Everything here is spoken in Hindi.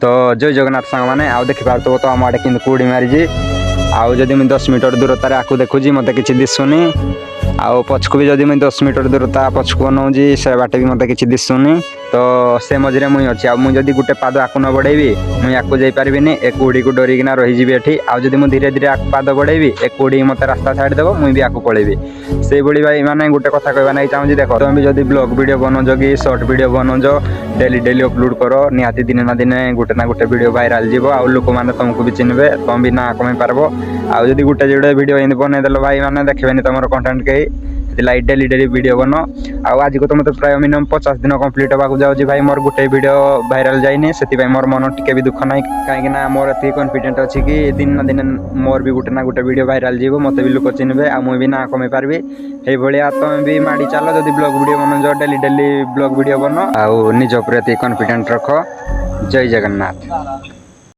तो जय जगन्नाथ सांग मैंने आउ देखि पारतो तो आम आड़े कि कूड़ी मारी आउ जदि मुझे 10 मीटर दूरतार आपको देखुची मत कि दिशुनी आउ पछकू भी जदि मुझे 10 मीटर दूरता पछकू नौजी से बाटे भी मत कि दिशुनी तो से मझे मुई अच्छी आ मुझे गोटे पाद आकु न बढ़ेबी मुझे आपको जापरि ए कूड़ी को डरिकिना रहीजी एठी आउ जदि मुझे धीरे धीरे पाद बढ़ेबी ए कूड़ी मत रास्ता छाड़देव मुझे भी आपको पलैबी से भाई माने गोटे कथा कहना नहीं चाहूँगी देख तुम भी जब ब्लॉग वीडियो बनौज कि सर्ट वीडियो बनौज डेली डेली अपलोड कर निहाती दिने ना दिने गोटे ना गोटे वीडियो वायरल जीव आउ लोक मैंने तुमको भी चिन्हबे तुम भी ना कमाई पारब आउ जदि गोटे जोड़े वीडियो एमती बनईदेल भाई मैंने देखबे तुम कंटेंट कहीं लाइट डेली डेली वीडियो बन आज को तो मतलब प्राय मिनिमम 50 दिन कंप्लीट होगा जाऊँगी भाई मोर गोटे वीडियो वायरल जाइनी से मोर मन टिके भी दुख ना कहीं मोर एत कॉन्फिडेंट अच्छी कि दिन ना दिन मोर भी गोटे ना गोटे वीडियो वायरल जीव मत भी लोक चिन्हबे आ मुझे भी ना कमाई पार्बी ये भाया तुम भी माड़ी चल जब ब्लॉग वीडियो बनौज डेली डेली ब्लॉग वीडियो बन आउ निज उपर कॉन्फिडेंट रख जय जगन्नाथ।